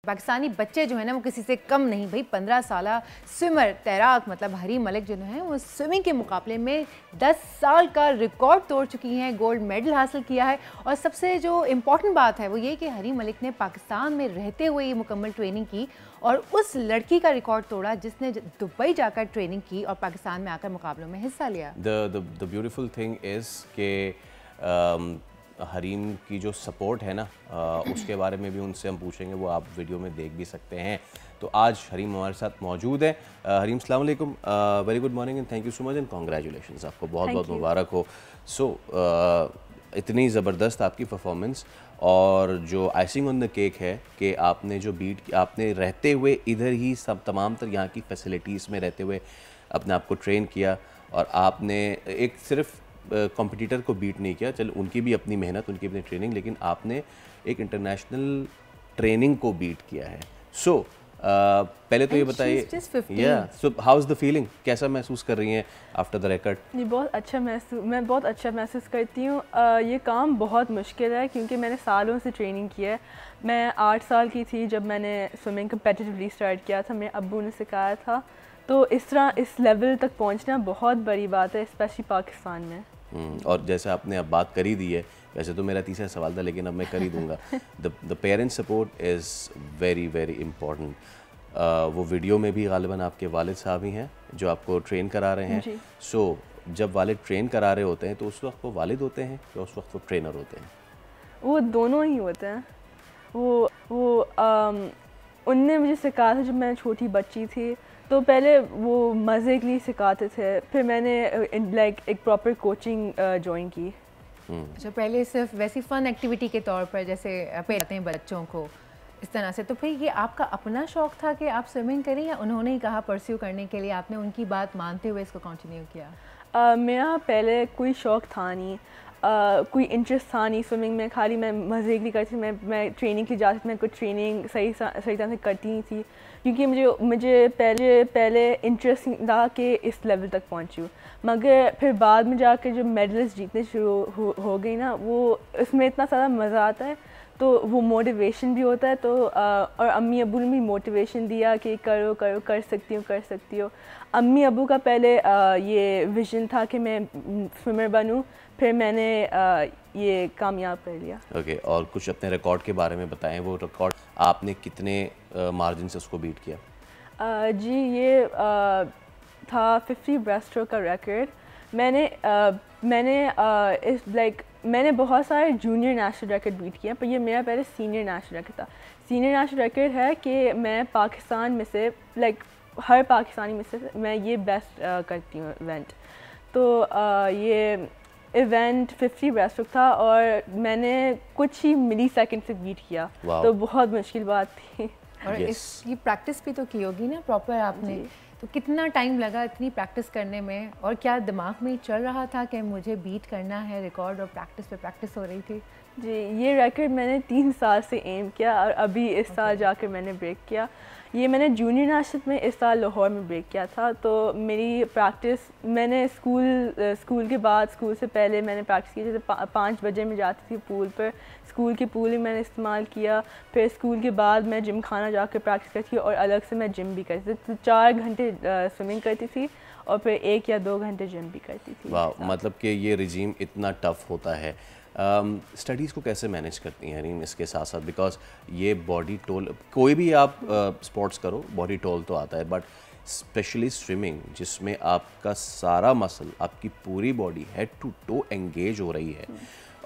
पाकिस्तानी बच्चे जो है ना वो किसी से कम नहीं भाई 15 साला स्विमर तैराक मतलब हरीम मलिक जो है वो स्विमिंग के मुकाबले में 10 साल का रिकॉर्ड तोड़ चुकी हैं, गोल्ड मेडल हासिल किया है। और सबसे जो इम्पॉर्टेंट बात है वो ये कि हरीम मलिक ने पाकिस्तान में रहते हुए ये मुकम्मल ट्रेनिंग की और उस लड़की का रिकॉर्ड तोड़ा जिसने दुबई जाकर ट्रेनिंग की और पाकिस्तान में आकर मुकाबलों में हिस्सा लिया। द ब्यूटीफुल थिंग इज़ कि हरीम की जो सपोर्ट है ना उसके बारे में भी उनसे हम पूछेंगे, वो आप वीडियो में देख भी सकते हैं। तो आज हरीम हमारे साथ मौजूद है। हरीम अस्सलाम वालेकुम, very good morning and thank you so much and congratulations, आपको बहुत बहुत मुबारक हो। सो इतनी ज़बरदस्त आपकी परफॉर्मेंस और जो आइसिंग ऑन द केक है कि आपने जो बीट आपने रहते हुए इधर ही सब तमाम तर यहाँ की फैसिलिटीज़ में रहते हुए अपने आप को ट्रेन किया और आपने एक सिर्फ कॉम्पिटिटर को बीट नहीं किया, चल उनकी भी अपनी मेहनत, उनकी अपनी ट्रेनिंग, लेकिन आपने एक इंटरनेशनल ट्रेनिंग को बीट किया है। सो पहले तो ये बताइए, so how is the feeling, कैसा महसूस कर रही हैं आफ्टर द रिकॉर्ड? ये बहुत अच्छा मैं बहुत अच्छा महसूस करती हूँ। ये काम बहुत मुश्किल है क्योंकि मैंने सालों से ट्रेनिंग की है। मैं 8 साल की थी जब मैंने स्विमिंग कम्पेटिटिवली स्टार्ट किया था, मेरे अब्बू ने सिखाया था। तो इस तरह इस लेवल तक पहुँचना बहुत बड़ी बात है, स्पेशली पाकिस्तान में। और जैसे आपने अब बात कर ही दी है, वैसे तो मेरा तीसरा सवाल था लेकिन अब मैं कर ही दूंगा। The parents support is very very important. वो वीडियो में भी गालिबन आपके वालिद साहब ही हैं जो आपको ट्रेन करा रहे हैं। सो जब वालिद ट्रेन करा रहे होते हैं तो उस वक्त वो वालिद होते हैं या उस वक्त वो ट्रेनर होते हैं? वो दोनों ही होते हैं। उनने मुझे सिखाया था जब मैं छोटी बच्ची थी, तो पहले वो मज़े के लिए सिखाते थे, फिर मैंने एक प्रॉपर कोचिंग ज्वाइन की। अच्छा, पहले सिर्फ वैसी फ़न एक्टिविटी के तौर पर जैसे पढ़ाते हैं बच्चों को इस तरह से, तो फिर ये आपका अपना शौक़ था कि आप स्विमिंग करें या उन्होंने ही कहा परस्यू करने के लिए, आपने उनकी बात मानते हुए इसको कंटिन्यू किया? मेरा पहले कोई शौक़ था नहीं, कोई इंटरेस्ट था नहीं स्विमिंग में, खाली मैं मज़े के लिए करती थी। मैं ट्रेनिंग के लिए जाती थी, मैं कुछ ट्रेनिंग सही तरह से करती नहीं थी क्योंकि मुझे पहले इंटरेस्ट था कि इस लेवल तक पहुंचूँ। मगर फिर बाद में जाकर जब मेडल्स जीतने शुरू हो गई ना, वो इसमें इतना सारा मज़ा आता है, तो वो मोटिवेशन भी होता है। तो और अम्मी अब्बू ने भी मोटिवेशन दिया कि करो करो, कर सकती हो। अम्मी अब्बू का पहले ये विज़न था कि मैं स्विमर बनूं, फिर मैंने ये कामयाब कर लिया। ओके, और कुछ अपने रिकॉर्ड के बारे में बताएं, वो रिकॉर्ड आपने कितने मार्जिन से उसको बीट किया? जी, ये था 50 ब्रेस्ट स्ट्रोक का रिकॉर्ड। मैंने बहुत सारे जूनियर नेशनल रिकॉर्ड बीट किए, पर ये मेरा पहले सीनियर नेशनल रिकॉर्ड था। सीनियर नेशनल रिकॉर्ड है कि मैं पाकिस्तान में से हर पाकिस्तानी में से मैं ये बेस्ट करती हूँ इवेंट। तो ये इवेंट 50 ब्रेस्ट स्ट्रोक था और मैंने कुछ ही मिली सेकेंड से बीट किया। तो बहुत मुश्किल बात थी। और इसकी प्रैक्टिस भी तो की होगी ना प्रॉपर आपने, तो कितना टाइम लगा इतनी प्रैक्टिस करने में, और क्या दिमाग में चल रहा था कि मुझे बीट करना है रिकॉर्ड और प्रैक्टिस पे प्रैक्टिस हो रही थी? जी, ये रिकॉर्ड मैंने 3 साल से एम किया और अभी इस साल जाकर मैंने ब्रेक किया। ये मैंने जूनियर नेशनल में इस साल लाहौर में ब्रेक किया था। तो मेरी प्रैक्टिस मैंने स्कूल के बाद, स्कूल से पहले मैंने प्रैक्टिस की। जैसे 5 बजे मैं जाती थी पूल पर, स्कूल की पूल ही मैंने इस्तेमाल किया। फिर स्कूल के बाद मैं जिम खाना जाकर प्रैक्टिस करती थी और अलग से मैं जिम भी करती थी। तो 4 घंटे स्विमिंग करती थी और फिर 1 या 2 घंटे जिम भी करती थी। वाह, मतलब कि ये रिजीम इतना टफ़ होता है। स्टडीज़ को कैसे मैनेज करती हैं हरीम इसके साथ साथ? बिकॉज ये बॉडी टोल, कोई भी आप स्पोर्ट्स करो बॉडी टोल तो आता है, बट स्पेशली स्विमिंग जिसमें आपका सारा मसल, आपकी पूरी body head to toe engage हो रही है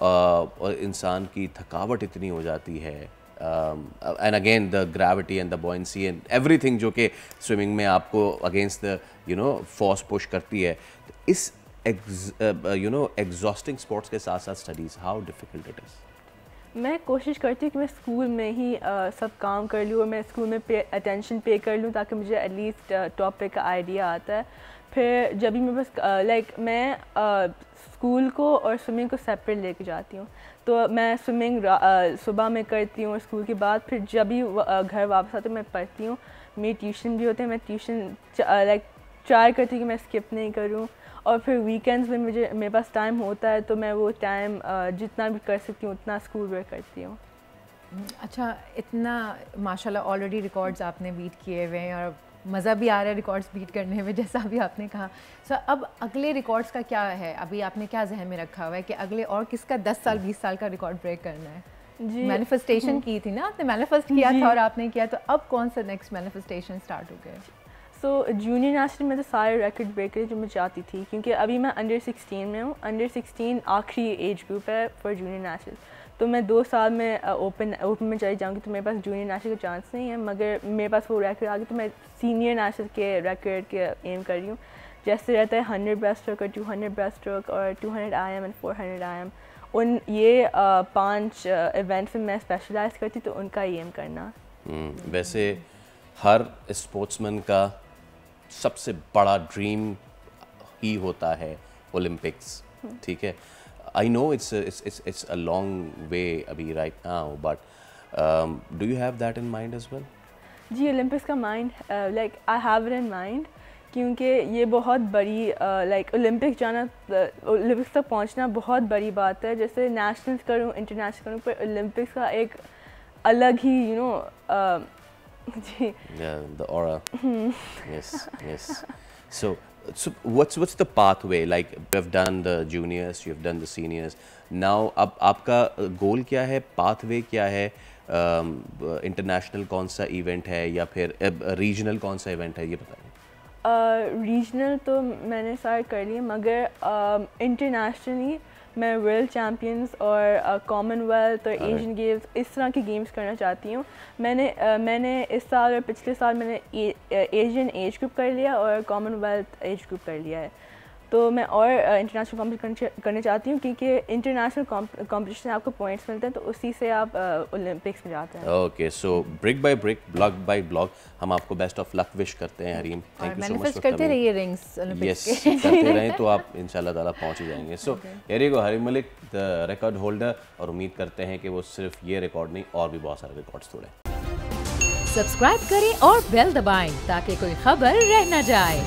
और इंसान की थकावट इतनी हो जाती है, and again the gravity and the buoyancy and everything जो कि स्विमिंग में आपको अगेंस्ट द फोर्स पुश करती है। तो इस एग्जॉस्टिंग स्पोर्ट्स के साथ साथ studies, how difficult it is? मैं कोशिश करती हूँ कि मैं स्कूल में ही सब काम कर लूँ और मैं स्कूल में अटेंशन पे कर लूँ ताकि मुझे एटलीस्ट टॉपिक का आइडिया आता है। फिर जब भी मैं मैं स्कूल को और स्विमिंग को सेपरेट लेके जाती हूँ। तो मैं स्विमिंग सुबह में करती हूँ और स्कूल के बाद फिर जब भी घर वापस आती हूँ मैं पढ़ती हूँ। मेरी ट्यूशन भी होते हैं, मैं ट्यूशन ट्राई करती हूँ कि मैं स्किप नहीं करूँ। और फिर वीकेंड्स में मेरे पास टाइम होता है तो मैं वो टाइम जितना भी कर सकती हूँ उतना स्कूल वर्क करती हूँ। اچھا اتنا ماشاءاللہ آلریڈی ریکارڈز آپ نے بیٹ کیے ہوئے ہیں اور مزہ بھی آ رہا ہے ریکارڈز بیٹ کرنے میں جیسا بھی آپ نے کہا. سو اب اگلے ریکارڈز کا کیا ہے, ابھی آپ نے کیا ذہن میں رکھا ہوا ہے کہ اگلے اور کس کا 10 سال 20 سال کا ریکارڈ بریک کرنا ہے؟ جی مینیفیسٹیشن کی تھی نا آپ نے, مینیفیسٹ کیا تھا اور آپ نے کیا, تو اب کون سا نیکسٹ مینیفیسٹیشن اسٹارٹ ہو گیا؟ سو جونیئر نیشنل میں تو سارے ریکارڈ بریک کرے جو میں چاہتی تھی, کیونکہ ابھی میں انڈر 16 میں ہوں. انڈر 16 آخری ایج گروپ ہے فار جونیئر نیشنل, تو میں 2 سال میں اوپن میں چلی جاؤں گی, تو میرے پاس جونیئر نیشنل کا چانس نہیں ہے. مگر میرے پاس وہ ریکارڈ آ گئی تو میں سینئر نیشنل کے ریکارڈ کے ایم کر رہی ہوں. جیسے رہتا ہے 100 بریسٹ اسٹروک اور 200 بریسٹ اسٹروک اور 200 I M and 400 I M, ان یہ 5 ایونٹس میں اسپیشلائز کرتی, تو ان کا ایم کرنا. ویسے ہر اسپورٹس مین کا سب سے بڑا ڈریم ہی ہوتا ہے اولمپکس, ٹھیک ہے. I know it's a long way abhi right now, but do you have that in mind as well? جی اولمپکس کا mind like I have it in mind, کیونکہ یہ بہت بڑی لائک اولمپکس جانا, اولمپکس تک پہنچنا بہت بڑی بات ہے. جیسے نیشنلس کروں انٹرنیشنل کروں, پر اولمپکس کا ایک الگ ہی یو نو جی the aura. Yes. So what's the pathway? Like you have done the juniors, you have done the seniors. Now اب آپ کا گول کیا ہے, پاتھ وے کیا ہے, انٹرنیشنل کون سا ایونٹ ہے یا پھر ریجنل کون سا ایونٹ ہے, یہ بتائیں. ریجنل تو میں نے سارے کر لیے, مگر انٹرنیشنلی میں ورلڈ چیمپئنس اور کامن ویلتھ اور ایشین گیمز اس طرح کی گیمز کرنا چاہتی ہوں. میں نے اس سال اور پچھلے سال میں نے ایشین ایج گروپ کر لیا اور کامن ویلتھ ایج گروپ کر لیا ہے. تو میں اور انٹرنیشنل کمپٹیشن کرنا چاہتی ہوں, کیونکہ انٹرنیشنل کمپٹیشن آپ کو پوائنٹس ملتے ہیں, تو اسی سے آپ اولمپکس میں جاتے ہیں. Okay, so brick by brick, block by block, ہم آپ کو بیسٹ آف لک وش کرتے ہیں حریم. تھینک یو سو مچ. کرتے رہیے رنگس یس کرتے رہیں تو آپ ان شاء اللہ تعالیٰ پہنچ ہی جائیں گے. So here you go, Hareem Malik the record holder, اور امید کرتے ہیں کہ وہ صرف یہ ریکارڈ نہیں اور بھی بہت سارے ریکارڈس توڑیں. سبسکرائب کریں اور بیل دبائیں تاکہ کوئی خبر رہ نہ جائے.